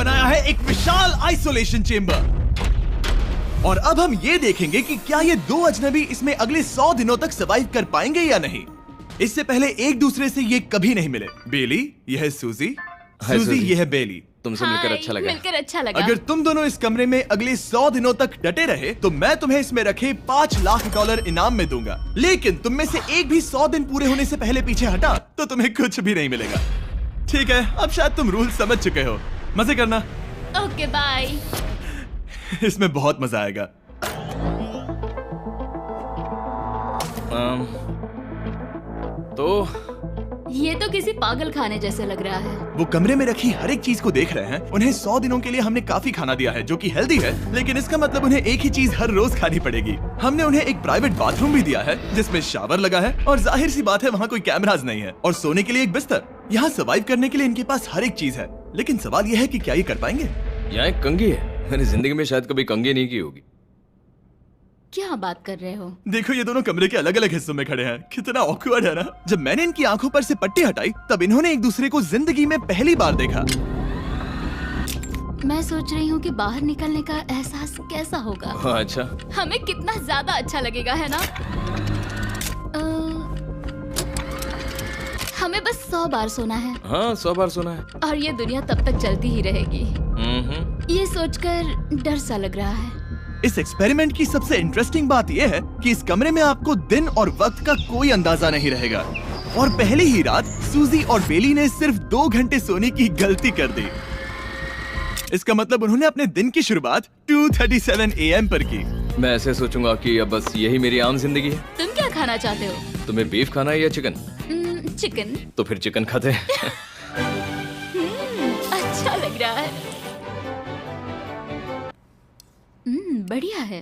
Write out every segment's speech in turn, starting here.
बनाया है एक विशाल आइसोलेशन चेंबर। और अब हम ये देखेंगे कि क्या ये दो अजनबी इसमें अगले 100 दिनों तक सर्वाइव कर पाएंगे या नहीं। इससे पहले एक दूसरे से ये कभी नहीं मिले। बेली, यह है सूजी, सूजी ये है बेली। तुमसे मिलकर अच्छा लगा। मिलकर अच्छा लगा। अगर तुम दोनों इस कमरे में अगले 100 दिनों तक डटे रहे तो मैं तुम्हें इसमें रखे $5 लाख इनाम में दूंगा। लेकिन तुम में से एक भी 100 दिन पूरे होने से पहले पीछे हटा तो तुम्हें कुछ भी नहीं मिलेगा। ठीक है, अब शायद तुम रूल समझ चुके हो। मजे करना। Okay bye. इसमें बहुत मजा आएगा। तो ये तो किसी पागल खाने जैसे लग रहा है। वो कमरे में रखी हर एक चीज को देख रहे हैं। उन्हें 100 दिनों के लिए हमने काफी खाना दिया है जो कि हेल्दी है, लेकिन इसका मतलब उन्हें एक ही चीज हर रोज खानी पड़ेगी। हमने उन्हें एक प्राइवेट बाथरूम भी दिया है जिसमें शावर लगा है और जाहिर सी बात है वहाँ कोई कैमराज नहीं है, और सोने के लिए एक बिस्तर। यहाँ सर्वाइव करने के लिए इनके पास हर एक चीज है, लेकिन सवाल यह है कि क्या ये कर पाएंगे। यहाँ एक कंघी है। मैंने जिंदगी में शायद कभी कंघी नहीं की होगी। क्या बात कर रहे हो? देखो ये दोनों कमरे के अलग अलग हिस्सों में खड़े हैं। कितना ऑकवर्ड है ना। जब मैंने इनकी आंखों पर से पट्टी हटाई तब इन्होंने एक दूसरे को जिंदगी में पहली बार देखा। मैं सोच रही हूँ कि बाहर निकलने का एहसास कैसा होगा। अच्छा, हमें कितना ज्यादा अच्छा लगेगा, है ना? हमें बस 100 बार सोना है। हाँ 100 बार सोना है। और ये दुनिया तब तक चलती ही रहेगी। ये सोचकर डर सा लग रहा है। इस एक्सपेरिमेंट की सबसे इंटरेस्टिंग बात यह है कि इस कमरे में आपको दिन और वक्त का कोई अंदाजा नहीं रहेगा। और पहली ही रात सूजी और बेली ने सिर्फ 2 घंटे सोने की गलती कर दी। इसका मतलब उन्होंने अपने दिन की शुरुआत 2:37 AM पर की। मैं ऐसे सोचूंगा कि अब बस यही मेरी आम जिंदगी है। तुम क्या खाना चाहते हो? तुम्हें बीफ खाना है या चिकन? चिकन। तो फिर चिकन खाते हैं। अच्छा लग रहा है। बढ़िया है।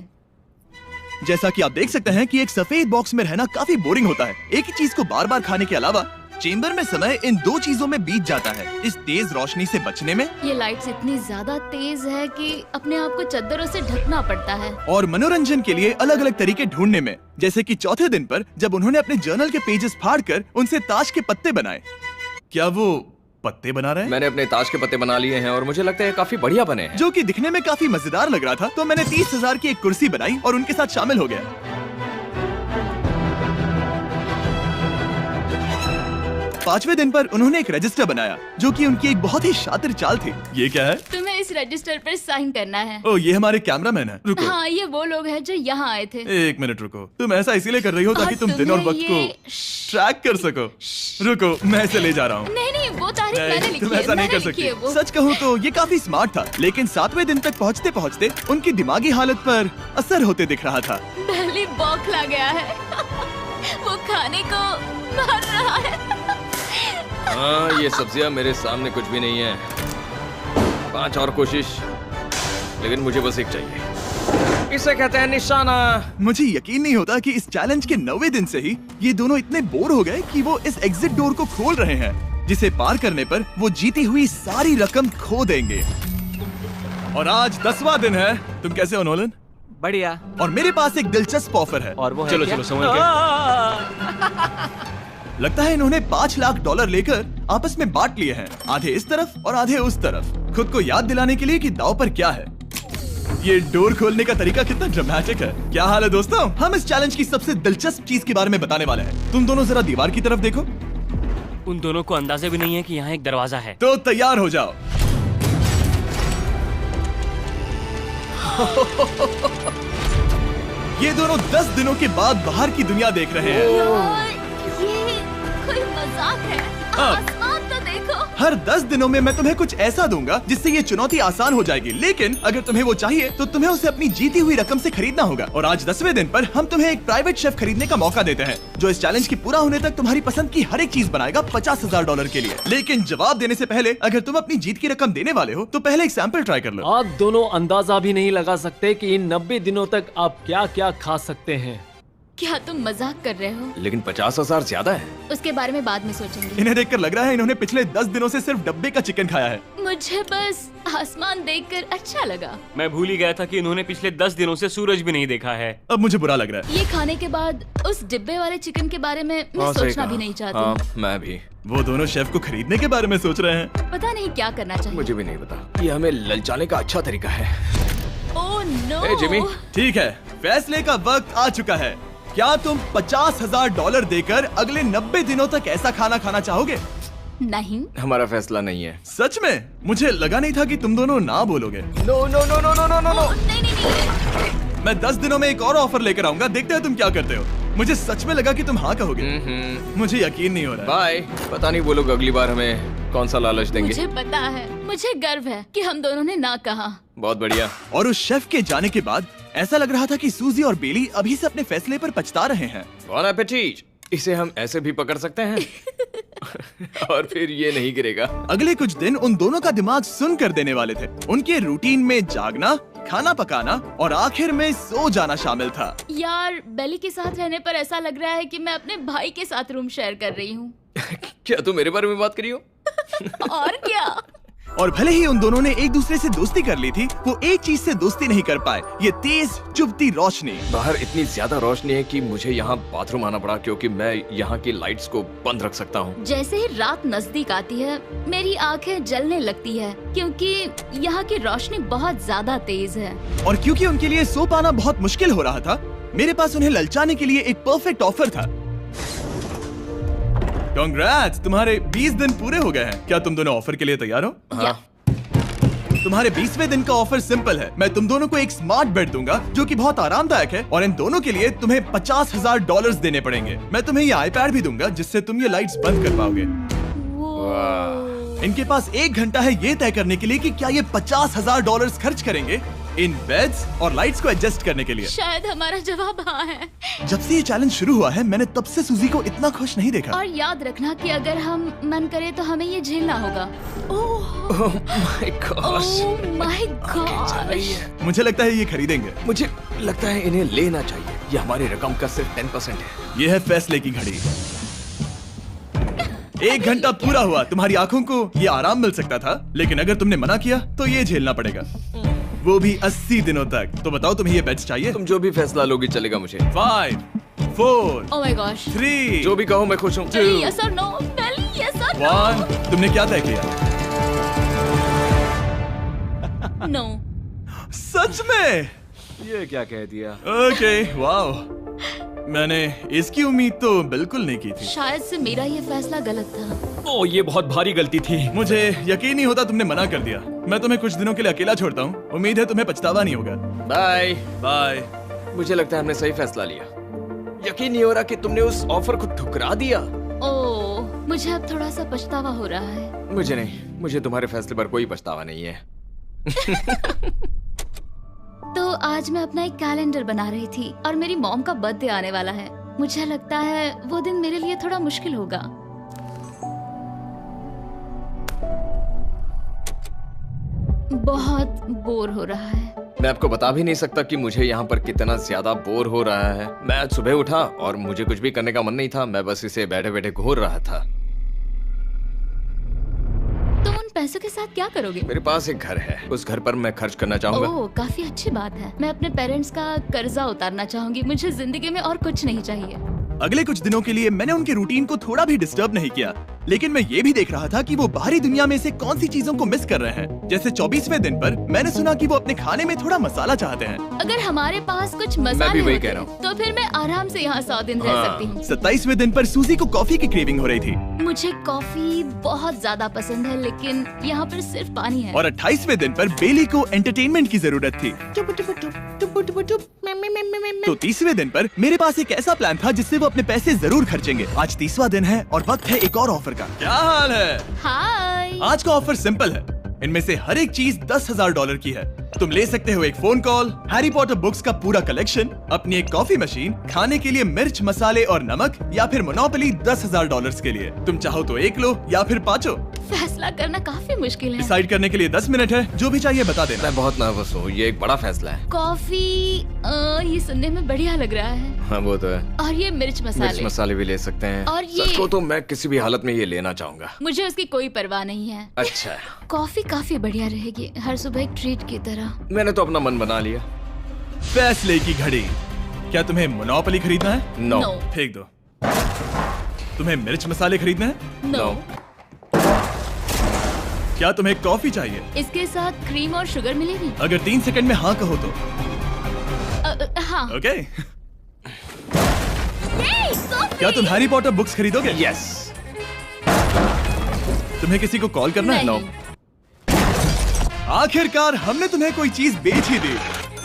जैसा कि आप देख सकते हैं कि एक सफेद बॉक्स में रहना काफी बोरिंग होता है। एक ही चीज को बार बार खाने के अलावा चेंबर में समय इन 2 चीजों में बीत जाता है, इस तेज रोशनी से बचने में। ये लाइट्स इतनी ज्यादा तेज है कि अपने आप को चादरों से ढकना पड़ता है। और मनोरंजन के लिए अलग अलग तरीके ढूंढने में, जैसे कि चौथे दिन पर जब उन्होंने अपने जर्नल के पेजेस फाड़कर उनसे ताश के पत्ते बनाए। क्या वो पत्ते बना रहे हैं? मैंने अपने ताश के पत्ते बना लिए हैं और मुझे लगता है काफी बढ़िया बने हैं। जो कि दिखने में काफी मजेदार लग रहा था, तो मैंने 30,000 की एक कुर्सी बनाई और उनके साथ शामिल हो गया। 5वें दिन पर उन्होंने एक रजिस्टर बनाया जो कि उनकी एक बहुत ही शातिर चाल थी। ये क्या है? तुम्हें इस रजिस्टर पर साइन करना है। ओ, ये हमारे कैमरामैन है। रुको। हाँ, ये वो लोग हैं जो यहाँ आए थे। 1 मिनट रुको। तुम ऐसा इसीलिए कर रही हो ताकि तुम दिन और वक्त को ट्रैक कर सको। रुको, मैं इसे ले जा रहा हूँ। नहीं, वो तारीख मैंने लिखी तुम है। ऐसा नहीं कर सकती। सच कहूँ तो ये काफी स्मार्ट था, लेकिन 7वें दिन तक पहुँचते पहुँचते उनकी दिमागी हालत पर असर होते दिख रहा था। पहली बौखला गया है। वो खाने को मार रहा है। हाँ, ये सब्जियां मेरे सामने कुछ भी नहीं है। 5 और कोशिश, लेकिन मुझे बस एक चाहिए। इसे कहते हैं निशाना। मुझे यकीन नहीं होता कि इस चैलेंज के 9वें दिन से ही ये दोनों इतने बोर हो गए कि वो इस एग्जिट डोर को खोल रहे हैं, जिसे पार करने पर वो जीती हुई सारी रकम खो देंगे। और आज 10वां दिन है। तुम कैसे हो नोलन? बढ़िया। और मेरे पास एक दिलचस्प ऑफर है। और वो है चलो क्या? चलो समझ गए। लगता है इन्होंने $5 लाख लेकर आपस में बांट लिए हैं, आधे इस तरफ और आधे उस तरफ, खुद को याद दिलाने के लिए कि दांव पर क्या है। ये डोर खोलने का तरीका कितना ड्रामेटिक है। क्या हाल है दोस्तों? हम इस चैलेंज की सबसे दिलचस्प चीज के बारे में बताने वाले हैं। तुम दोनों जरा दीवार की तरफ देखो। उन दोनों को अंदाजा भी नहीं है कि यहाँ एक दरवाजा है। तो तैयार हो जाओ। ये दोनों 10 दिनों के बाद बाहर की दुनिया देख रहे हैं। यार, ये कोई मजाक है। आसमान तो देखो। हर 10 दिनों में मैं तुम्हें कुछ ऐसा दूंगा जिससे ये चुनौती आसान हो जाएगी, लेकिन अगर तुम्हें वो चाहिए तो तुम्हें उसे अपनी जीती हुई रकम से खरीदना होगा। और आज 10वें दिन पर हम तुम्हें एक प्राइवेट शेफ खरीदने का मौका देते हैं, जो इस चैलेंज की पूरा होने तक तुम्हारी पसंद की हर एक चीज बनाएगा $50,000 के लिए। लेकिन जवाब देने से पहले अगर तुम अपनी जीत की रकम देने वाले हो तो पहले एक सैंपल ट्राई कर लो। आप दोनों अंदाजा भी नहीं लगा सकते कि इन 90 दिनों तक आप क्या क्या खा सकते हैं। क्या तुम मजाक कर रहे हो? लेकिन 50,000 ज्यादा है। उसके बारे में बाद में सोचेंगे। इन्हें देखकर लग रहा है इन्होंने पिछले 10 दिनों से सिर्फ डब्बे का चिकन खाया है। मुझे बस आसमान देखकर अच्छा लगा। मैं भूल ही गया था कि इन्होंने पिछले 10 दिनों से सूरज भी नहीं देखा है। अब मुझे बुरा लग रहा है। ये खाने के बाद उस डिब्बे वाले चिकन के बारे में मैं सही सोचना कहा। भी नहीं चाहती। हाँ, मैं भी। वो दोनों शेफ को खरीदने के बारे में सोच रहे हैं। पता नहीं क्या करना चाहिए। मुझे भी नहीं पता। ये हमें ललचाने का अच्छा तरीका है। Oh no. Hey, Jimmy. ठीक है, फैसले का वक्त आ चुका है। क्या तुम $50,000 देकर अगले 90 दिनों तक ऐसा खाना खाना चाहोगे? नहीं। हमारा फैसला नहीं है। सच में? मुझे लगा नहीं था कि तुम दोनों ना बोलोगे। No no no no no no no no. Oh, नहीं। मैं 10 दिनों में एक और ऑफर लेकर आऊंगा, देखते हैं तुम क्या करते हो। मुझे सच में लगा कि तुम हाँ कहोगे। मुझे यकीन नहीं हो रहा। बाय। पता नहीं वो लोग अगली बार हमें कौन सा लालच देंगे। मुझे पता है, मुझे गर्व है कि हम दोनों ने ना कहा। बहुत बढ़िया। और उस शेफ के जाने के बाद ऐसा लग रहा था कि सूजी और बेली अभी से अपने फैसले पर पछता रहे हैं। बॉन एपेटीट। इसे हम ऐसे भी पकड़ सकते हैं और फिर ये नहीं गिरेगा। अगले कुछ दिन उन दोनों का दिमाग सुन कर देने वाले थे। उनके रूटीन में जागना, खाना पकाना और आखिर में सो जाना शामिल था। यार, बेली के साथ रहने पर ऐसा लग रहा है कि मैं अपने भाई के साथ रूम शेयर कर रही हूँ। क्या तू मेरे बारे में बात करी हो? और क्या? और भले ही उन दोनों ने एक दूसरे से दोस्ती कर ली थी, वो एक चीज से दोस्ती नहीं कर पाए, ये तेज चुभती रोशनी। बाहर इतनी ज्यादा रोशनी है कि मुझे यहाँ बाथरूम आना पड़ा क्योंकि मैं यहाँ की लाइट्स को बंद रख सकता हूँ। जैसे ही रात नजदीक आती है, मेरी आंखें जलने लगती है क्योंकि यहाँ की रोशनी बहुत ज्यादा तेज है। और क्योंकि उनके लिए सो पाना बहुत मुश्किल हो रहा था, मेरे पास उन्हें ललचाने के लिए एक परफेक्ट ऑफर था। कांग्रेट्स, तुम्हारे 20 दिन पूरे हो गए हैं। क्या तुम दोनों ऑफर के लिए तैयार हो? या, तुम्हारे 20वें दिन का ऑफर सिंपल है। मैं तुम दोनों को एक स्मार्ट बेड दूंगा जो कि बहुत आरामदायक है, और इन दोनों के लिए तुम्हें $50,000 देने पड़ेंगे। मैं तुम्हें ये आईपैड भी दूंगा जिससे तुम ये लाइट्स बंद कर पाओगे। वो इनके पास 1 घंटा है ये तय करने के लिए कि क्या ये $50,000 खर्च करेंगे इन बेड्स और लाइट्स को एडजस्ट करने के लिए। शायद हमारा जवाब हाँ है। जब से ये चैलेंज शुरू हुआ है, मैंने तब से सूजी को इतना खुश नहीं देखा। और याद रखना कि अगर हम मन करे तो हमें ये झेलना होगा। Oh my gosh. My gosh. मुझे लगता है ये खरीदेंगे। मुझे लगता है इन्हें लेना चाहिए। ये हमारी रकम का सिर्फ 10% है। ये है फैसले की घड़ी। 1 घंटा पूरा हुआ। तुम्हारी आंखों को ये आराम मिल सकता था, लेकिन अगर तुमने मना किया तो ये झेलना पड़ेगा, वो भी 80 दिनों तक। तो बताओ, तुम्हें ये बेड्स चाहिए? तुम जो भी फैसला लोगी चलेगा मुझे। 5, 4, ओह माय गॉश। 3, जो भी कहो मैं खुश हूँ। बेली यस और नो। बेली यस और 1। तुमने क्या तय किया? नो। सच में? ये क्या कह दिया? Okay, wow. मैंने इसकी उम्मीद तो बिल्कुल नहीं की थी। शायद से मेरा ये फैसला गलत था। ओह, ये बहुत भारी गलती थी। मुझे यकीन नहीं होता तुमने मना कर दिया। मैं तुम्हें कुछ दिनों के लिए अकेला छोड़ता हूँ। उम्मीद है तुम्हें पछतावा नहीं होगा। बाय। बाय। मुझे लगता है हमने सही फैसला लिया। यकीन नहीं हो रहा कि तुमने उस ऑफर को ठुकरा दिया। ओह, मुझे अब थोड़ा सा पछतावा हो रहा है। मुझे नहीं। मुझे तुम्हारे फैसले पर कोई पछतावा नहीं है। तो आज मैं अपना एक कैलेंडर बना रही थी और मेरी मॉम का बर्थडे आने वाला है। मुझे लगता है वो दिन मेरे लिए थोड़ा मुश्किल होगा। बहुत बोर हो रहा है। मैं आपको बता भी नहीं सकता कि मुझे यहाँ पर कितना ज्यादा बोर हो रहा है। मैं आज सुबह उठा और मुझे कुछ भी करने का मन नहीं था। मैं बस इसे बैठे बैठे घूर रहा था। तुम उन पैसों के साथ क्या करोगे? मेरे पास एक घर है, उस घर पर मैं खर्च करना चाहूंगा। ओह, काफी अच्छी बात है। मैं अपने पेरेंट्स का कर्जा उतारना चाहूंगी। मुझे जिंदगी में और कुछ नहीं चाहिए। अगले कुछ दिनों के लिए मैंने उनके रूटीन को थोड़ा भी डिस्टर्ब नहीं किया, लेकिन मैं ये भी देख रहा था कि वो बाहरी दुनिया में से कौन सी चीजों को मिस कर रहे हैं। जैसे 24वें दिन पर मैंने सुना कि वो अपने खाने में थोड़ा मसाला चाहते हैं। अगर हमारे पास कुछ मैं भी मसाले वही होते कह रहा हूँ। तो फिर मैं आराम से यहाँ 100 दिन रह सकती हूँ। 27वें दिन पर सूजी को कॉफी की क्रेविंग हो रही थी, मुझे कॉफी बहुत ज्यादा पसंद है, लेकिन यहाँ पर सिर्फ पानी है। और 28वें दिन पर बेली को एंटरटेनमेंट की जरूरत थी। तो 30वें दिन पर मेरे पास एक ऐसा प्लान था जिससे वो अपने पैसे जरूर खर्चेंगे। आज 30वां दिन है और वक्त है एक और ऑफर का। क्या हाल है? हाय। आज का ऑफर सिंपल है। इनमें से हर एक चीज $10,000 की है। तुम ले सकते हो एक phone call, Harry Potter books का पूरा कलेक्शन, अपनी एक कॉफी मशीन, खाने के लिए मिर्च, मसाले और नमक, या फिर मोनोपोली $10,000 के लिए। तुम चाहो तो 1 लो या फिर 5। फैसला करना काफी मुश्किल है। डिसाइड करने के लिए 10 मिनट है, जो भी चाहिए बता देना। मैं बहुत नर्वस हूँ, ये एक बड़ा फैसला है। कॉफी ये सुनने में बढ़िया लग रहा है। हाँ वो तो है। और ये मिर्च मिर्च मसाले। मसाले भी ले सकते हैं। और ये- सच को तो मैं किसी भी हालत में ये लेना चाहूंगा। मुझे उसकी कोई परवाह नहीं है। अच्छा, कॉफी काफी बढ़िया रहेगी, हर सुबह एक ट्रीट की तरह। मैंने तो अपना मन बना लिया। फैसले की घड़ी। क्या तुम्हें मोनोपोली खरीदना है? नो। फेंक दो। तुम्हें मिर्च मसाले खरीदना है? नो। क्या तुम्हें कॉफी चाहिए? इसके साथ क्रीम और शुगर मिलेगी? अगर 3 सेकंड में हाँ कहो तो। हाँ। ओके। कॉफी! क्या तुम हैरी पॉटर बुक्स खरीदोगे? यस। तुम्हें किसी को कॉल करना है? नहीं। आखिरकार हमने तुम्हें कोई चीज बेच ही दी।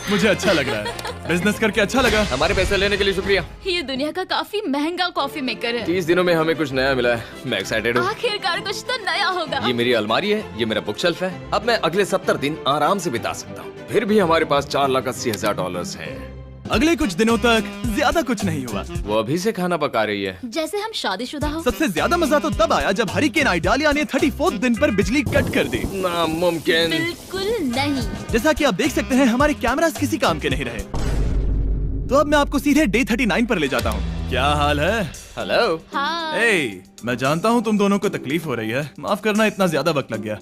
मुझे अच्छा लग रहा है। बिजनेस करके अच्छा लगा। हमारे पैसे लेने के लिए शुक्रिया। ये दुनिया का काफी महंगा कॉफी मेकर है। 30 दिनों में हमें कुछ नया मिला है। मैं एक्साइटेड हूँ। आखिरकार कुछ तो नया होगा। ये मेरी अलमारी है, ये मेरा बुक शेल्फ है। अब मैं अगले 70 दिन आराम से बिता सकता हूँ। फिर भी हमारे पास $4,80,000 हैं। अगले कुछ दिनों तक ज्यादा कुछ नहीं हुआ। वो अभी से खाना पका रही है। जैसे हम शादीशुदा हो। सबसे ज्यादा मजा तो तब आया जब हरिकेन आइडालिया ने 34th दिन पर बिजली कट कर दी। नामुमकिन। बिल्कुल नहीं। जैसा कि आप देख सकते हैं, हमारे कैमरास किसी काम के नहीं रहे। तो अब मैं आपको सीधे डे 39 पर ले जाता हूँ। क्या हाल है? हेलो। हाँ। मैं जानता हूँ तुम दोनों को तकलीफ हो रही है। माफ करना, इतना ज्यादा वक्त लग गया।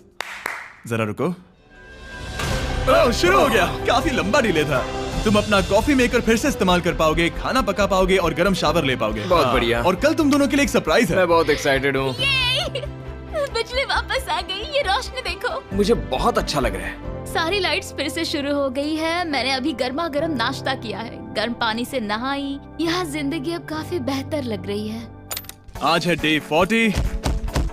जरा रुको। ओह, शुरू हो गया। काफी लंबा डिले था। तुम अपना कॉफी मेकर फिर से इस्तेमाल कर पाओगे, खाना पका पाओगे और गर्म शावर ले पाओगे। बहुत बढ़िया। और कल तुम दोनों के लिए एक सरप्राइज है। मैं बहुत एक्साइटेड हूँ। बिजली वापस आ गई। ये रोशनी देखो। मुझे बहुत अच्छा लग रहा है। सारी लाइट्स फिर से शुरू हो गई है। मैंने अभी गर्मा गर्म नाश्ता किया है, गर्म पानी से नहाई। यहाँ जिंदगी अब काफी बेहतर लग रही है। आज है डे 40।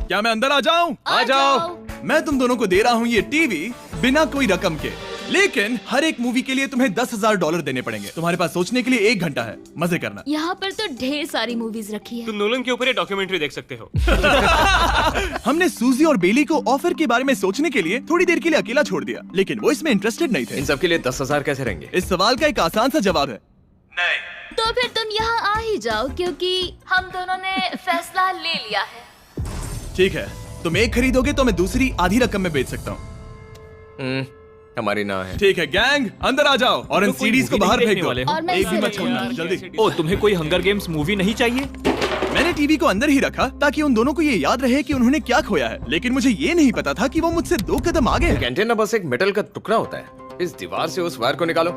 क्या मैं अंदर आ जाऊं? आ जाओ। मैं तुम दोनों को दे रहा हूँ ये टीवी बिना कोई रकम के, लेकिन हर एक मूवी के लिए तुम्हें $10,000 देने पड़ेंगे। तुम्हारे पास सोचने के लिए 1 घंटा है। मजे करना। यहाँ पर तो ढेर सारी मूवीज रखी है। तुम नोलन के ऊपर ये डॉक्यूमेंट्री देख सकते हो। हमने सूजी और बेली को ऑफर के बारे में सोचने के लिए थोड़ी देर के लिए अकेला छोड़ दिया, लेकिन वो इसमें इंटरेस्टेड नहीं थे। इन सब के लिए 10,000 कैसे रहेंगे? इस सवाल का एक आसान सा जवाब है नहीं। तो फिर तुम यहाँ आ ही जाओ, क्योंकि हम दोनों ने फैसला ले लिया है। ठीक है, तुम एक खरीदोगे तो मैं दूसरी आधी रकम में बेच सकता हूँ। हमारी ना है। ठीक है गैंग, अंदर आ जाओ और इन कोई सीडीज को movie बाहर नहीं फेंक देखने दो। वाले हो? और मैं एक इसे भी मत छोड़ना, रखूंगी। जल्दी। ओ, तुम्हें कोई हंगर गेम्स मूवी नहीं चाहिए? मैंने टीवी को अंदर ही रखा ताकि उन दोनों को ये याद रहे कि उन्होंने क्या खोया है, लेकिन मुझे ये नहीं पता था कि वो मुझसे 2 कदम आगे है। एंटेना बस एक मेटल का टुकड़ा होता है। इस दीवार से उस वायर को निकालो।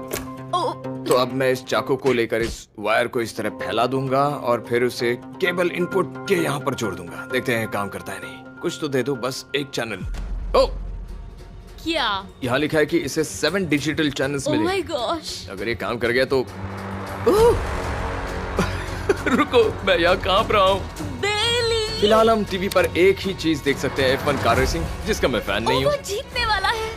तो अब मैं इस चाकू को लेकर इस वायर को इस तरह फैला दूंगा और फिर उसे केबल इनपुट के यहाँ पर जोड़ दूंगा। देखते हैं काम करता है नहीं। कुछ तो दे दो, बस एक चैनल। ओ, क्या? यहाँ लिखा है कि इसे 7 डिजिटल चैनल्स ओह मिले। My gosh. अगर ये काम कर गया तो रुको, मैं यहाँ कांप रहा हूँ। बेली। फिलहाल हम टीवी पर एक ही चीज देख सकते हैं, F1 कार रेसिंग, जिसका मैं फैन नहीं वो हूँ। जीतने वाला है।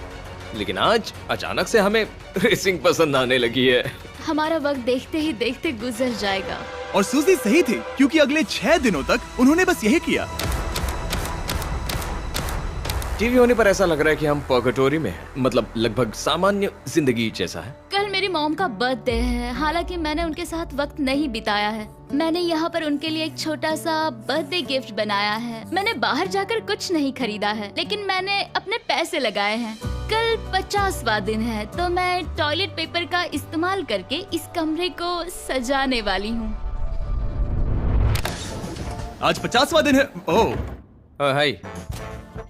लेकिन आज अचानक से हमें रेसिंग पसंद आने लगी है। हमारा वक्त देखते ही देखते गुजर जाएगा। और सूजी सही थी, क्योंकि अगले 6 दिनों तक उन्होंने बस यही किया। टीवी होने पर ऐसा लग रहा है कि हम पर्गेटोरी में हैं, मतलब लगभग सामान्य जिंदगी जैसा है। कल मेरी मॉम का बर्थडे है, हालांकि मैंने उनके साथ वक्त नहीं बिताया है। मैंने यहाँ पर उनके लिए एक छोटा सा बर्थडे गिफ्ट बनाया है। मैंने बाहर जाकर कुछ नहीं खरीदा है, लेकिन मैंने अपने पैसे लगाए हैं। कल 50वां दिन है, तो मैं टॉयलेट पेपर का इस्तेमाल करके इस कमरे को सजाने वाली हूँ। आज 50वां दिन है। ओह, हाय।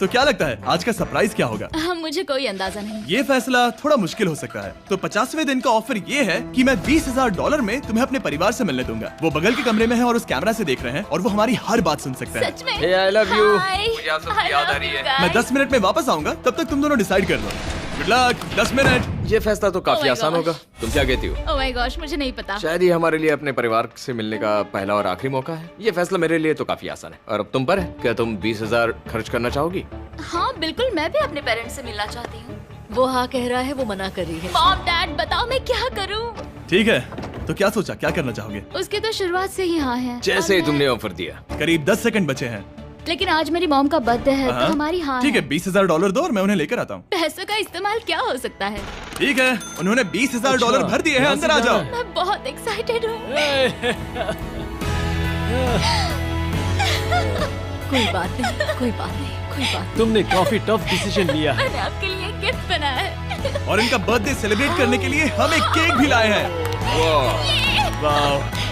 तो क्या लगता है आज का सरप्राइज क्या होगा? मुझे कोई अंदाजा नहीं। ये फैसला थोड़ा मुश्किल हो सकता है। तो 50वें दिन का ऑफर ये है कि मैं $20,000 में तुम्हें अपने परिवार से मिलने दूंगा। वो बगल के कमरे में है और उस कैमरा से देख रहे हैं और वो हमारी हर बात सुन सकते हैं। सच में? Hey, I love you. Hi. मुझे आप सबकी I याद आ love रही you है। guys. मैं 10 मिनट में वापस आऊंगा, तब तक तुम दोनों डिसाइड कर लो। Good luck. 10 मिनट। ये फैसला तो काफी Oh my आसान gosh. होगा। तुम क्या कहती हो? ओह माय गॉश, मुझे नहीं पता। शायद ये हमारे लिए अपने परिवार से मिलने का पहला और आखिरी मौका है। ये फैसला मेरे लिए तो काफी आसान है। और अब तुम पर है। क्या तुम 20,000 खर्च करना चाहोगी? हाँ बिल्कुल, मैं भी अपने पेरेंट्स से मिलना चाहती हूँ। वो हाँ कह रहा है, वो मना कर रही है। मॉम डैड बताओ मैं क्या करूँ? ठीक है, तो क्या सोचा, क्या करना चाहोगे? उसकी तो शुरुआत से ही हाँ है। जैसे ही और तुमने ऑफर दिया। करीब 10 सेकंड बचे हैं। लेकिन आज मेरी मॉम का बर्थडे है, हाँ। तो हमारी हाँ ठीक है, $20,000 दो और मैं उन्हें लेकर आता हूँ। पैसों का इस्तेमाल क्या हो सकता है? ठीक है, उन्होंने $20,000 भर दिए हैं। अंदर आ जाओ। मैं बहुत एक्साइटेड हूँ। कोई बात नहीं, कोई बात नहीं, कोई बात तुमने काफी टफ डिसीजन लिया है। मैंने आपके लिए गिफ्ट बनाया है। और इनका बर्थडे सेलिब्रेट करने के लिए हम एक केक भी लाए हैं। वाह,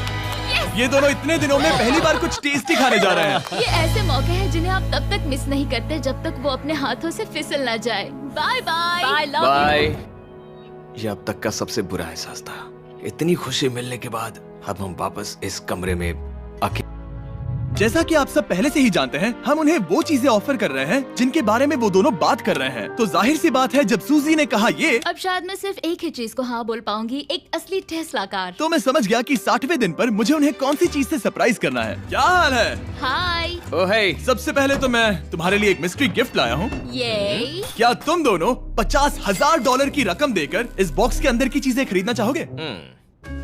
ये दोनों इतने दिनों में पहली बार कुछ टेस्टी खाने जा रहे हैं। ये ऐसे मौके हैं जिन्हें आप तब तक मिस नहीं करते जब तक वो अपने हाथों से फिसल ना जाए। Bye bye. Bye love bye. ये अब तक का सबसे बुरा एहसास था। इतनी खुशी मिलने के बाद अब हम वापस इस कमरे में अकेले। जैसा कि आप सब पहले से ही जानते हैं, हम उन्हें वो चीजें ऑफर कर रहे हैं जिनके बारे में वो दोनों बात कर रहे हैं। तो जाहिर सी बात है, जब सूजी ने कहा ये, अब शायद मैं सिर्फ एक ही चीज को हाँ बोल पाऊंगी, एक असली टेस्ला कार। तो मैं समझ गया कि 60वें दिन पर मुझे उन्हें कौन सी चीज से सरप्राइज करना है। क्या हाल है? हाय। ओ हे, सबसे पहले तो मैं तुम्हारे लिए एक मिस्ट्री गिफ्ट लाया हूँ। ये क्या तुम दोनों $50,000 की रकम देकर इस बॉक्स के अंदर की चीजें खरीदना चाहोगे?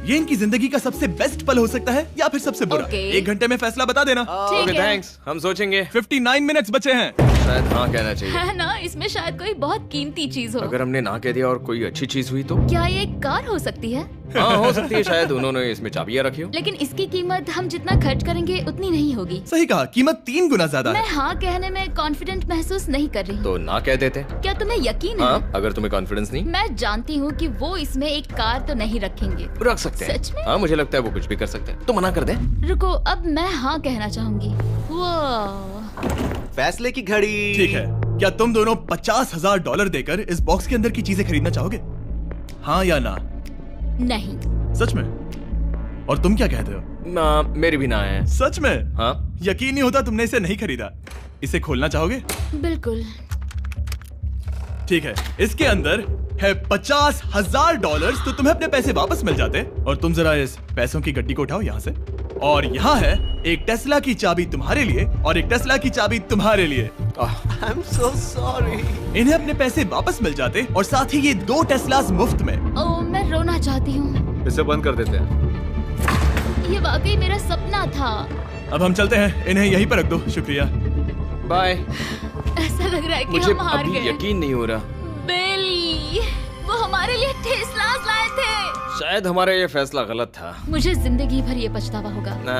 ये इनकी जिंदगी का सबसे बेस्ट पल हो सकता है या फिर सबसे बुरा। Okay. 1 घंटे में फैसला बता देना। ठीक ओके है। थैंक्स, हम सोचेंगे। 59 मिनट्स बचे हैं। शायद हाँ कहना चाहिए। है ना, इसमें शायद कोई बहुत कीमती चीज हो। अगर हमने ना कह दिया और कोई अच्छी चीज हुई तो? क्या ये एक कार हो सकती है? हाँ हो सकती है, शायद उन्होंने इसमें चाबियां रखी हो। लेकिन इसकी कीमत हम जितना खर्च करेंगे उतनी नहीं होगी। सही कहा, कीमत 3 गुना ज्यादा मैं है। हाँ कहने में कॉन्फिडेंट महसूस नहीं कर रही हूँ। तो ना कह देते। क्या तुम्हें यकीन है? हाँ, अगर तुम्हें कॉन्फिडेंस नहीं, मैं जानती हूँ कि वो इसमें एक कार तो नहीं रखेंगे। रख सकते हैं। सच में? हाँ मुझे लगता है वो कुछ भी कर सकते हैं। तो मना कर दे। रुको, अब मैं हाँ कहना चाहूंगी। वो फैसले की घड़ी। ठीक है, क्या तुम दोनों $50,000 देकर इस बॉक्स के अंदर की चीजें खरीदना चाहोगे? हाँ या ना? नहीं। सच में? और तुम क्या कहते हो? ना, मेरी भी ना है। सच में? हाँ यकीन नहीं होता तुमने इसे नहीं खरीदा। इसे खोलना चाहोगे? बिल्कुल। ठीक है, इसके अंदर है $50,000, तो तुम्हें अपने पैसे वापस मिल जाते। और तुम जरा इस पैसों की गड्डी को उठाओ यहाँ से। और यहाँ है एक टेस्ला की चाबी तुम्हारे लिए और एक टेस्ला की चाबी तुम्हारे लिए। I am so sorry. इन्हें अपने पैसे वापस मिल जाते और साथ ही ये 2 टेस्लास मुफ्त में। ओह, मैं रोना चाहती हूँ। इसे बंद कर देते हैं। ये वाकई मेरा सपना था। अब हम चलते हैं, इन्हें यहीं पर रख दो। शुक्रिया। बाय। ऐसा लग रहा है कि मुझे हम हार अभी गए। यकीन नहीं हो रहा। बेली, वो हमारे लिए टेस्लास लाए थे। शायद हमारा ये फैसला गलत था। मुझे जिंदगी भर ये पछतावा होगा। ना,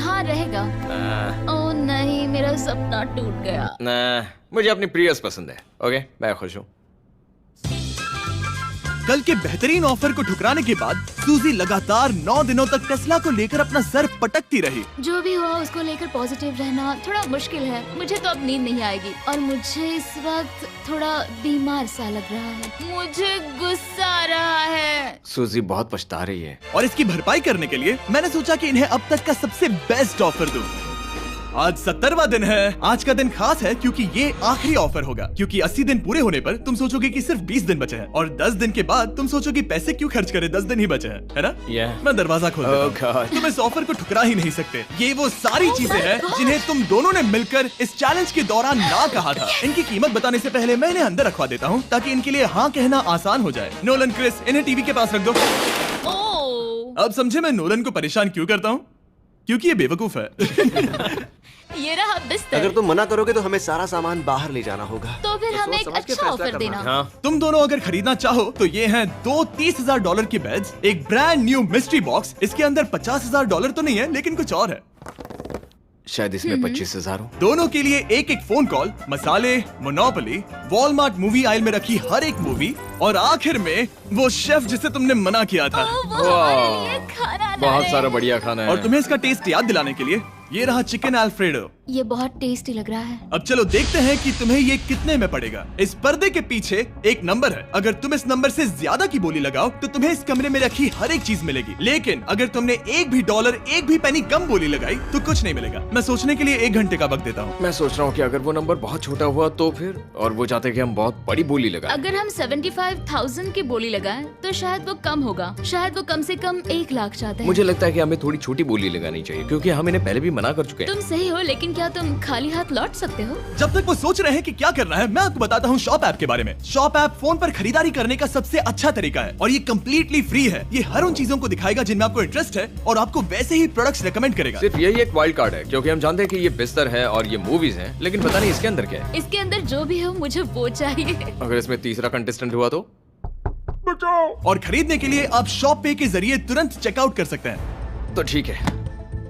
हाँ रहेगा। ना, ओह नहीं, मेरा सपना टूट गया। ना, मुझे अपनी प्रियस पसंद है। ओके, मैं खुश हूँ। कल के बेहतरीन ऑफर को ठुकराने के बाद सूजी लगातार 9 दिनों तक टेस्ला को लेकर अपना सर पटकती रही। जो भी हुआ उसको लेकर पॉजिटिव रहना थोड़ा मुश्किल है। मुझे तो अब नींद नहीं आएगी और मुझे इस वक्त थोड़ा बीमार सा लग रहा है। मुझे गुस्सा आ रहा है। सूजी बहुत पछता रही है। और इसकी भरपाई करने के लिए मैंने सोचा कि इन्हें अब तक का सबसे बेस्ट ऑफर दूं। आज 70वां दिन है। आज का दिन खास है क्योंकि ये आखिरी ऑफर होगा। क्योंकि 80 दिन पूरे होने पर तुम सोचोगे कि सिर्फ 20 दिन बचे हैं और 10 दिन के बाद तुम सोचोगे पैसे क्यों खर्च करें, 10 दिन ही बचे हैं, है ना? Yeah. मैं दरवाजा खोल देता Oh हूं। God. तुम इस ऑफर को ठुकरा ही नहीं सकते। ये वो सारी चीजें हैं जिन्हें तुम दोनों ने मिलकर इस चैलेंज के दौरान ना कहा था। इनकी कीमत बताने से पहले मैं इन्हें अंदर रखवा देता हूँ ताकि इनके लिए हाँ कहना आसान हो जाए। नोलन, क्रिस, इन्हें टीवी के पास रख दो। ओह, अब समझे मैं नोलन को परेशान क्यों करता हूँ? क्योंकि ये बेवकूफ है। ये रहा बिस्तर। अगर तुम मना करोगे तो हमें सारा सामान बाहर ले जाना होगा। तो फिर हमें एक समझ के अच्छा फैसला ऑफर करना। देना। हाँ, तुम दोनों अगर खरीदना चाहो तो ये हैं 2 $30,000 के बेड्स, एक ब्रांड न्यू मिस्ट्री बॉक्स। इसके अंदर $50,000 तो नहीं है लेकिन कुछ और है। शायद इसमें 25,000 हो। दोनों के लिए एक एक फोन कॉल, मसाले, मोनोपोली, वॉलमार्ट मूवी आइल में रखी हर एक मूवी और आखिर में वो शेफ जिसे तुमने मना किया था। ओह, वो हमारे लिए खाना ला बहुत रहे सारा हैं। बढ़िया खाना है। और तुम्हें इसका टेस्ट याद दिलाने के लिए ये रहा चिकन अल्फ्रेडो। ये बहुत टेस्टी लग रहा है। अब चलो देखते हैं कि तुम्हें ये कितने में पड़ेगा। इस पर्दे के पीछे एक नंबर है। अगर तुम इस नंबर से ज्यादा की बोली लगाओ तो तुम्हें इस कमरे में रखी हर एक चीज मिलेगी। लेकिन अगर तुमने एक भी डॉलर, एक भी पेनी कम बोली लगाई तो कुछ नहीं मिलेगा। मैं सोचने के लिए 1 घंटे का वक्त देता हूँ। मैं सोच रहा हूँ कि अगर वो नंबर बहुत छोटा हुआ तो फिर, और वो चाहते कि हम बहुत बड़ी बोली लगाएं। अगर हम 75,000 की बोली लगाएं तो शायद वो कम होगा। शायद वो कम से कम 1 लाख चाहते हैं। मुझे लगता है कि हमें थोड़ी छोटी बोली लगानी चाहिए क्योंकि हम इन्हें पहले भी मना कर चुके हैं। तुम सही हो, लेकिन क्या तुम खाली हाथ लौट सकते हो? जब तक वो सोच रहे हैं कि क्या करना है, मैं आपको बताता हूँ शॉप ऐप के बारे में। शॉप ऐप फोन पर खरीदारी करने का सबसे अच्छा तरीका है और ये कम्प्लीटली फ्री है। ये हर उन चीजों को दिखाएगा जिनमें आपको इंटरेस्ट है और आपको वैसे ही प्रोडक्ट्स रेकमेंड करेगा। सिर्फ यही एक वाइल्ड कार्ड है क्योंकि हम जानते हैं कि ये बिस्तर है और ये मूवीज हैं, लेकिन पता नहीं इसके अंदर क्या है। इसके अंदर जो भी हो मुझे वो चाहिए। अगर इसमें तीसरा कंटेस्टेंट हुआ तो? और खरीदने के लिए आप शॉप पे के जरिए तुरंत चेकआउट कर सकते हैं। तो ठीक है,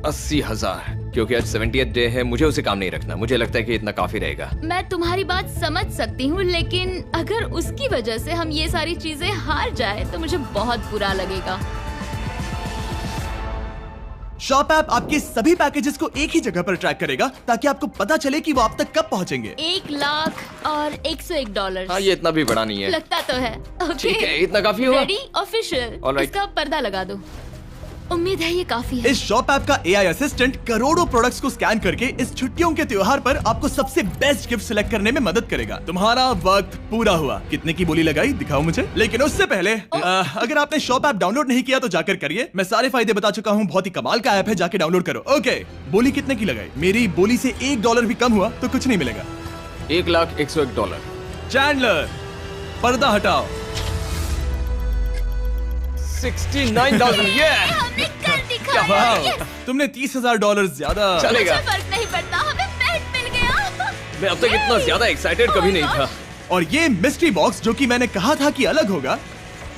80,000। क्योंकि आज 70th डे है, मुझे उसे काम नहीं रखना। मुझे लगता है कि इतना काफी रहेगा। मैं तुम्हारी बात समझ सकती हूँ, लेकिन अगर उसकी वजह से हम ये सारी चीजें हार जाए तो मुझे बहुत बुरा लगेगा। शॉप ऐप आपके सभी पैकेजेस को एक ही जगह पर ट्रैक करेगा ताकि आपको पता चले कि वो आप तक कब पहुंचेंगे। 1 लाख और $101। हाँ, ये इतना भी बड़ा नहीं है। लगता तो है। ठीक है, इतना काफी होगा। Ready, official. Alright. इसका पर्दा लगा दो। उम्मीद है ये काफी है। इस शॉप ऐप का AI असिस्टेंट करोड़ों प्रोडक्ट्स को स्कैन करके इस छुट्टियों के त्योहार पर आपको सबसे बेस्ट गिफ्ट सिलेक्ट करने में मदद करेगा। तुम्हारा वक्त पूरा हुआ। कितने की बोली लगाई दिखाओ मुझे। लेकिन उससे पहले अगर आपने शॉप ऐप डाउनलोड नहीं किया तो जाकर करिए। मैं सारे फायदे बता चुका हूँ। बहुत ही कमाल का ऐप है, जाके डाउनलोड करो। ओके, बोली कितने की लगाई? मेरी बोली से $1 भी कम हुआ तो कुछ नहीं मिलेगा। $1,01,001। चैंडलर, पर्दा हटाओ। 69,000। ये हमने कर दिखाया। वाह, तुमने $30,000 ज्यादा। चलेगा। मुझे फर्क नहीं पड़ता, हमें पेट मिल गया। मैं अब तक इतना ज्यादा एक्साइटेड कभी नहीं था। और ये मिस्ट्री बॉक्स जो कि मैंने कहा था कि अलग होगा,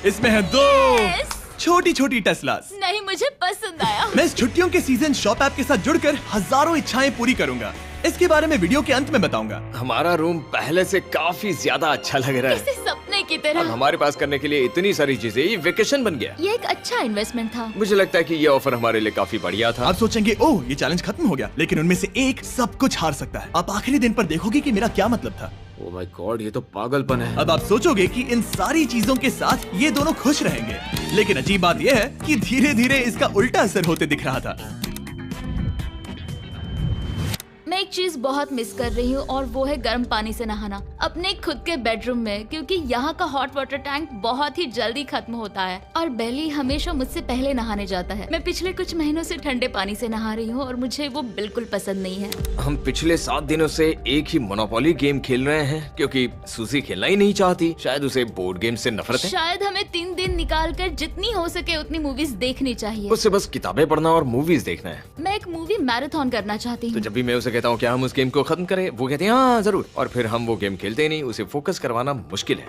इसमें है 2 Yes. छोटी छोटी टेस्लास। नहीं, मुझे पसंद आया। मैं इस छुट्टियों के सीजन शॉप ऐप के साथ जुड़कर हजारों इच्छाएं पूरी करूंगा। इसके बारे में वीडियो के अंत में बताऊंगा। हमारा रूम पहले से काफी ज्यादा अच्छा लग रहा है। किसी सपने की अब तरह। हमारे पास करने के लिए इतनी सारी चीजें, ये वेकेशन बन गया। ये एक अच्छा इन्वेस्टमेंट था। मुझे लगता है कि ये ऑफर हमारे लिए काफी बढ़िया था। आप सोचेंगे ओह ये चैलेंज खत्म हो गया, लेकिन उनमें से एक सब कुछ हार सकता है। आप आखिरी दिन पर देखोगे कि मेरा क्या मतलब था। ओह माय गॉड, ये तो पागलपन है। अब आप सोचोगे कि इन सारी चीजों के साथ ये दोनों खुश रहेंगे, लेकिन अजीब बात यह है कि धीरे धीरे इसका उल्टा असर होते दिख रहा था। मैं एक चीज बहुत मिस कर रही हूँ और वो है गर्म पानी से नहाना अपने खुद के बेडरूम में, क्योंकि यहाँ का हॉट वाटर टैंक बहुत ही जल्दी खत्म होता है और बेली हमेशा मुझसे पहले नहाने जाता है। मैं पिछले कुछ महीनों से ठंडे पानी से नहा रही हूँ और मुझे वो बिल्कुल पसंद नहीं है। हम पिछले 7 दिनों से एक ही मोनोपोली गेम खेल रहे हैं क्योंकि सूजी खेलना ही नहीं चाहती। शायद उसे बोर्ड गेम से नफरत है। शायद हमें 3 दिन निकाल कर जितनी हो सके उतनी मूवीज देखनी चाहिए। उससे बस किताबें पढ़ना और मूवीज देखना है। मैं एक मूवी मैराथन करना चाहती तो हूँ। जब भी मैं उसे कहता हूँ क्या हम उस गेम को खत्म करें, वो कहते हैं हाँ जरूर, और फिर हम वो गेम खेलते ही नहीं। उसे फोकस करवाना मुश्किल है।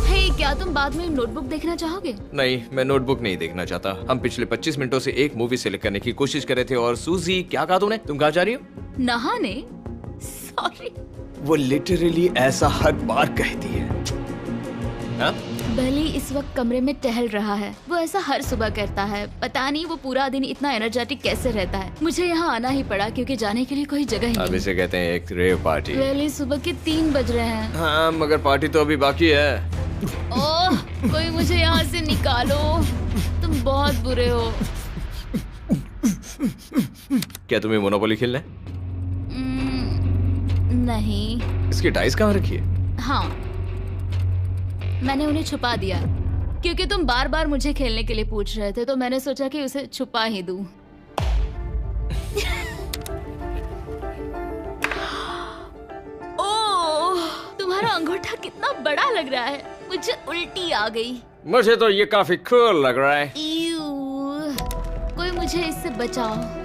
हे, क्या तुम बाद में नोटबुक देखना चाहोगे? नहीं, मैं नोटबुक नहीं देखना चाहता। हम पिछले 25 मिनटों से एक मूवी सिलेक्ट करने की कोशिश कर रहे थे। और सूजी, क्या कहा तूने? तुम कहाँ जा रही हो? नहाने? सॉरी। वो लिटरली ऐसा हर बार कहती है। हाँ? बेली इस वक्त कमरे में टहल रहा है। वो ऐसा हर सुबह करता है। पता नहीं वो पूरा दिन इतना एनर्जेटिक कैसे रहता है। मुझे यहाँ आना ही पड़ा क्योंकि जाने के लिए कोई जगह ही अब नहीं। इसे कहते हैं एक रेव पार्टी। बेली, सुबह के 3 बज रहे हैं। हाँ, मगर पार्टी तो अभी बाकी है। ओह, कोई मुझे यहाँ से निकालो। तुम बहुत बुरे हो। क्या तुम्हें मोनोपोली खेलना है? नहीं। इसकी डाइस कहाँ रखी है? हाँ, मैंने उन्हें छुपा दिया क्योंकि तुम बार बार मुझे खेलने के लिए पूछ रहे थे, तो मैंने सोचा कि उसे छुपा ही दूं। ओह, तुम्हारा अंगूठा कितना बड़ा लग रहा है। मुझे उल्टी आ गई। मुझे तो ये काफी कूल लग रहा है। ईऊ, कोई मुझे इससे बचाओ।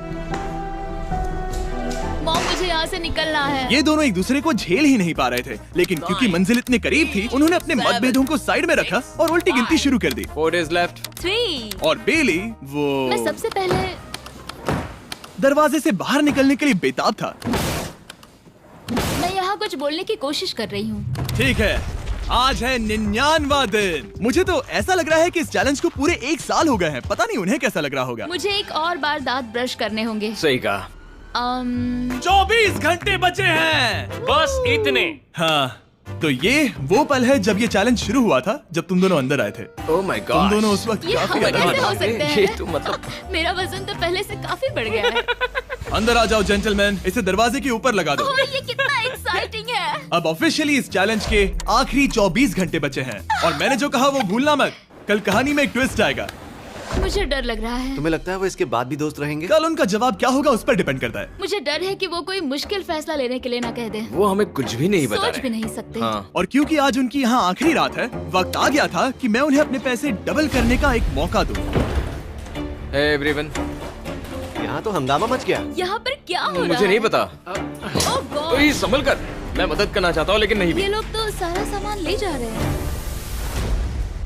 मॉम, मुझे यहाँ से निकलना है। ये दोनों एक दूसरे को झेल ही नहीं पा रहे थे, लेकिन क्योंकि मंजिल इतने करीब थी, उन्होंने अपने मतभेदों को साइड में रखा और उल्टी गिनती शुरू कर दी। 4 days left। 3। और बेली मैं वो सबसे पहले दरवाजे से बाहर निकलने के लिए बेताब था। मैं यहाँ कुछ बोलने की कोशिश कर रही हूँ। ठीक है, आज है 99वां दिन। मुझे तो ऐसा लग रहा है कि इस चैलेंज को पूरे 1 साल हो गए हैं। पता नहीं उन्हें कैसा लग रहा होगा। मुझे एक और बार दांत ब्रश करने होंगे। सही कहा। 24 घंटे बचे हैं। बस इतने। हाँ, तो ये वो पल है जब ये चैलेंज शुरू हुआ था, जब तुम दोनों अंदर आए थे। Oh my God. तुम दोनों उस वक्त ये काफी हम अलग कैसे थे। हो सकते हैं? ये तो मतलब मेरा वजन तो पहले से काफी बढ़ गया है। अंदर आ जाओ जेंटलमैन, इसे दरवाजे के ऊपर लगा दो। ओह, ये कितना एक्साइटिंग है। अब ऑफिशियली इस चैलेंज के आखिरी 24 घंटे बचे हैं और मैंने जो कहा वो भूलना मत। कल कहानी में एक ट्विस्ट आएगा। मुझे डर लग रहा है। तुम्हें लगता है वो इसके बाद भी दोस्त रहेंगे? कल उनका जवाब क्या होगा उस पर डिपेंड करता है। मुझे डर है कि वो कोई मुश्किल फैसला लेने के लिए ना कह दे। वो हमें कुछ भी नहीं बता सोच रहे। भी नहीं सकते। हाँ। और क्योंकि आज उनकी यहाँ आखिरी रात है, वक्त आ गया था कि मैं उन्हें अपने पैसे डबल करने का एक मौका दूं। Hey everyone। यहाँ तो हंगामा मच गया। यहाँ पर क्या हो रहा है? मुझे नहीं पता। ओह गॉड, ओए, संभल कर। मैं मदद करना चाहता हूँ लेकिन नहीं भी। ये लोग तो सारा सामान ले जा रहे हैं।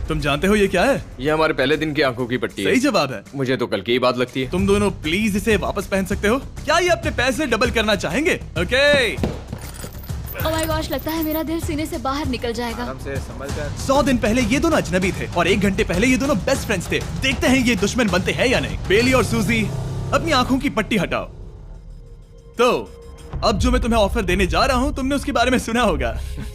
तुम जानते हो ये क्या है? ये हमारे पहले दिन की आंखों की पट्टी है। सही जवाब है। मुझे तो कल की ही बात लगती है। तुम दोनों प्लीज इसे वापस पहन सकते हो? क्या ये अपने पैसे डबल करना चाहेंगे? ओके। ओह माय गॉश, लगता है मेरा दिल सीने से बाहर निकल जाएगा। 100 दिन पहले ये दोनों अजनबी थे और 1 घंटे पहले ये दोनों बेस्ट फ्रेंड्स थे। देखते हैं ये दुश्मन बनते हैं या नहीं। बेली और सूजी, अपनी आंखों की पट्टी हटाओ। तो अब जो मैं तुम्हें ऑफर देने जा रहा हूँ, तुमने उसके बारे में सुना होगा।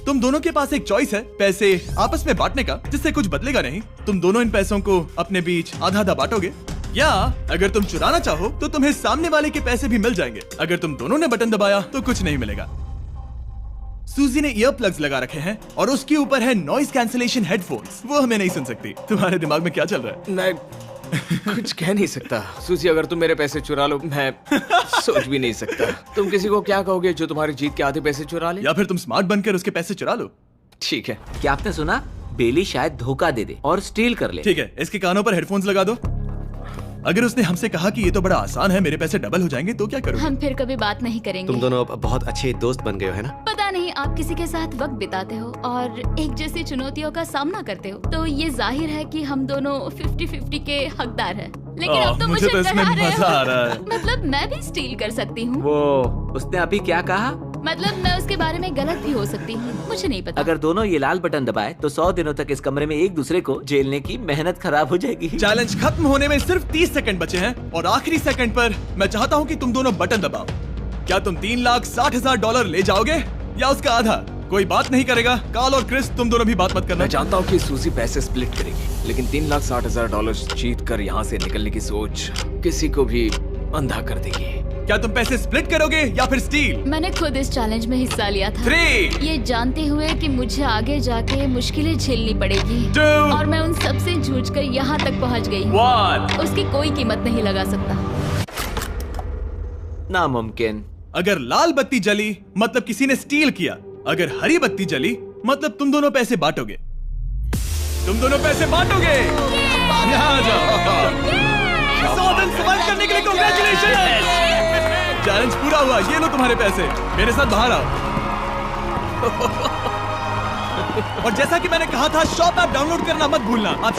तुम दोनों के पास एक चॉइस है पैसे आपस में बांटने का, जिससे कुछ बदलेगा नहीं। तुम दोनों इन पैसों को अपने बीच आधा आधा बांटोगे, या अगर तुम चुराना चाहो तो तुम्हें सामने वाले के पैसे भी मिल जाएंगे। अगर तुम दोनों ने बटन दबाया तो कुछ नहीं मिलेगा। सूजी ने ईयर प्लग्स लगा रखे हैं और उसके ऊपर है नॉइस कैंसलेशन हेडफोन्स। वो हमें नहीं सुन सकती। तुम्हारे दिमाग में क्या चल रहा है? मैं कुछ कह नहीं सकता। सूजी, अगर तुम मेरे पैसे चुरा लो, मैं सोच भी नहीं सकता। तुम किसी को क्या कहोगे जो तुम्हारी जीत के आधे पैसे चुरा ले? या फिर तुम स्मार्ट बनकर उसके पैसे चुरा लो। ठीक है। क्या आपने सुना? बेली शायद धोखा दे दे और स्टील कर ले। ठीक है, इसके कानों पर हेडफोन्स लगा दो। अगर उसने हमसे कहा कि ये तो बड़ा आसान है, मेरे पैसे डबल हो जाएंगे, तो क्या करोगे? हम फिर कभी बात नहीं करेंगे। तुम दोनों अब बहुत अच्छे दोस्त बन गए हो, है ना? पता नहीं, आप किसी के साथ वक्त बिताते हो और एक जैसी चुनौतियों का सामना करते हो, तो ये जाहिर है कि हम दोनों 50-50 के हकदार हैं। लेकिन अब तो मुझे तो इसमें डरा रहे मजा आ रहा हो। है। मतलब मैं भी स्टील कर सकती हूँ। वो उसने अभी क्या कहा? मतलब मैं उसके बारे में गलत भी हो सकती हूँ, मुझे नहीं पता। अगर दोनों ये लाल बटन दबाए तो 100 दिनों तक इस कमरे में एक दूसरे को झेलने की मेहनत खराब हो जाएगी। चैलेंज खत्म होने में सिर्फ 30 सेकंड बचे हैं और आखिरी सेकंड पर मैं चाहता हूँ कि तुम दोनों बटन दबाओ। क्या तुम $3,60,000 ले जाओगे या उसका आधा? कोई बात नहीं करेगा। कार्ल और क्रिस, तुम दोनों भी बात मत करना। मैं जानता हूँ कि सूजी पैसे स्प्लिट करेगी, लेकिन $3,60,000 जीत कर यहाँ से निकलने की सोच किसी को भी अंधा कर देगी। क्या तुम पैसे स्प्लिट करोगे या फिर स्टील? मैंने खुद इस चैलेंज में हिस्सा लिया था, 3, ये जानते हुए कि मुझे आगे जाके मुश्किलें झेलनी पड़ेगी 2, और मैं उन सब से जूझकर यहाँ तक पहुँच गई। 1। उसकी कोई कीमत नहीं लगा सकता। नामुमकिन। अगर लाल बत्ती जली मतलब किसी ने स्टील किया, अगर हरी बत्ती जली मतलब तुम दोनों पैसे बांटोगे। तुम दोनों पैसे बांटोगे। यहाँ आ जाओ। 100 दिन सर्वाइव करने के लिए कांग्रेचुलेशन। चैलेंज पूरा हुआ। ये लो तुम्हारे पैसे, मेरे साथ बाहर आओ। और जैसा कि मैंने कहा था, शॉप ऐप डाउनलोड करना मत भूलना। आप